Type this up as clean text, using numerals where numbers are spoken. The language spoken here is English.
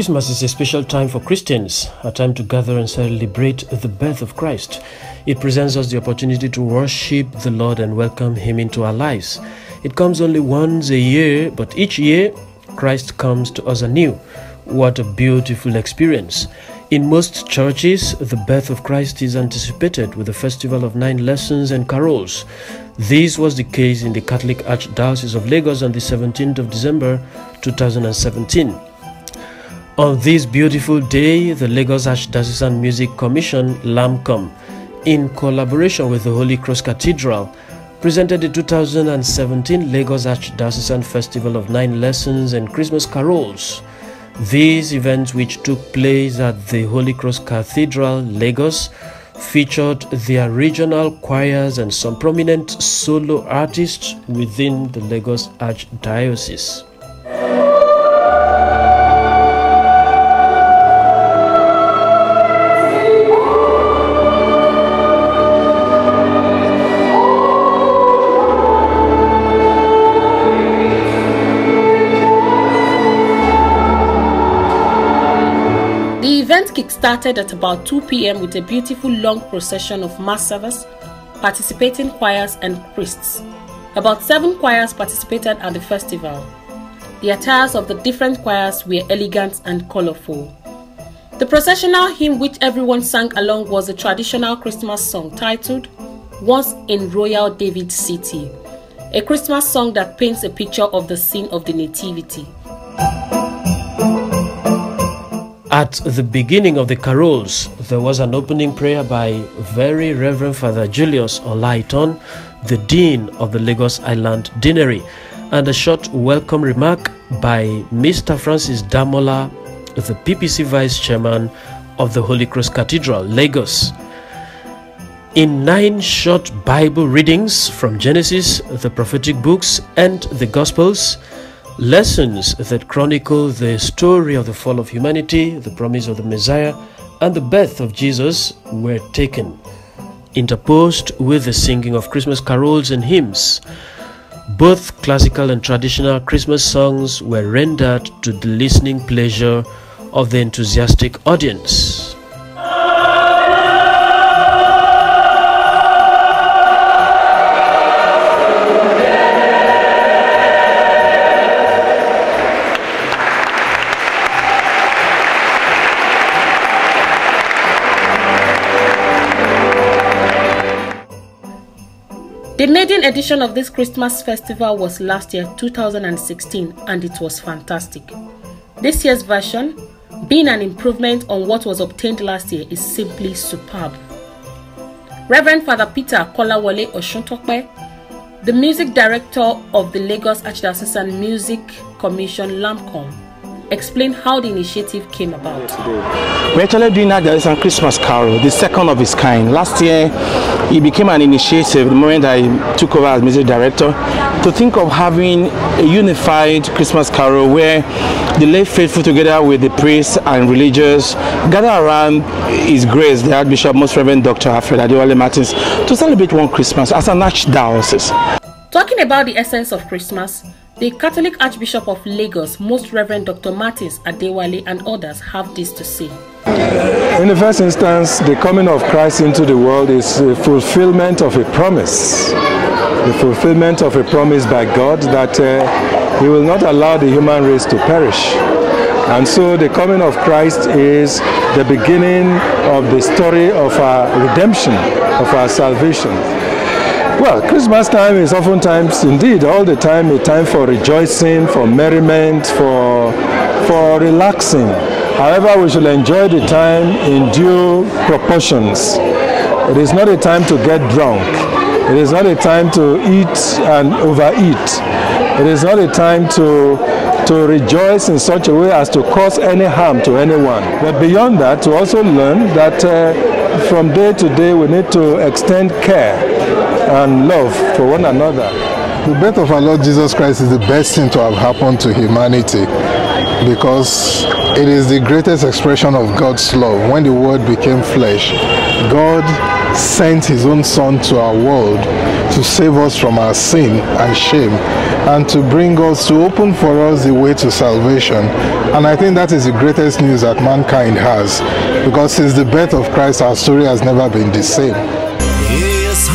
Christmas is a special time for Christians, a time to gather and celebrate the birth of Christ. It presents us the opportunity to worship the Lord and welcome Him into our lives. It comes only once a year, but each year, Christ comes to us anew. What a beautiful experience. In most churches, the birth of Christ is anticipated with the festival of 9 lessons and carols. This was the case in the Catholic Archdiocese of Lagos on the 17th of December 2017. On this beautiful day, the Lagos Archdiocesan Music Commission, LAMCOM, in collaboration with the Holy Cross Cathedral, presented the 2017 Lagos Archdiocesan Festival of 9 Lessons and Christmas Carols. These events, which took place at the Holy Cross Cathedral, Lagos, featured their regional choirs and some prominent solo artists within the Lagos Archdiocese. The event kick-started at about 2 p.m. with a beautiful long procession of mass service, participating choirs and priests. About 7 choirs participated at the festival. The attires of the different choirs were elegant and colorful. The processional hymn which everyone sang along was a traditional Christmas song titled "Once in Royal David's City," a Christmas song that paints a picture of the scene of the Nativity. At the beginning of the carols, there was an opening prayer by Very Reverend Father Julius Olaiton, the Dean of the Lagos Island Deanery, and a short welcome remark by Mr. Francis Damola, the PPC Vice Chairman of the Holy Cross Cathedral, Lagos. In 9 short Bible readings from Genesis, the prophetic books, and the Gospels, lessons that chronicle the story of the fall of humanity, the promise of the Messiah, and the birth of Jesus were taken, interposed with the singing of Christmas carols and hymns. Both classical and traditional Christmas songs were rendered to the listening pleasure of the enthusiastic audience. The maiden edition of this Christmas festival was last year, 2016, and it was fantastic. This year's version, being an improvement on what was obtained last year, is simply superb. Reverend Father Peter Kolawole Oshuntokpe, the music director of the Lagos Archdiocesan Music Commission, LAMCOM, explained how the initiative came about. We're actually doing that Archdiocesan Christmas Carol, the second of its kind. Last year, it became an initiative the moment I took over as music director to think of having a unified Christmas Carol where the lay faithful together with the priests and religious gather around His Grace, the Archbishop, Most Reverend Dr. Alfred Adewale Martins, to celebrate one Christmas as an archdiocese. Talking about the essence of Christmas, the Catholic Archbishop of Lagos, Most Reverend Dr. Martins Adewale, and others have this to say. In the first instance, the coming of Christ into the world is a fulfillment of a promise. The fulfillment of a promise by God that He will not allow the human race to perish. And so the coming of Christ is the beginning of the story of our redemption, of our salvation. Well, Christmas time is oftentimes, indeed, all the time, a time for rejoicing, for merriment, for relaxing. However, we should enjoy the time in due proportions. It is not a time to get drunk. It is not a time to eat and overeat. It is not a time to rejoice in such a way as to cause any harm to anyone. But beyond that, to also learn that from day to day we need to extend care and love for one another. The birth of our Lord Jesus Christ is the best thing to have happened to humanity, because it is the greatest expression of God's love when the Word became flesh God sent his own Son to our world to save us from our sin and shame, and to bring us, to open for us the way to salvation. And I think that is the greatest news that mankind has, because since the birth of Christ, our story has never been the same. He is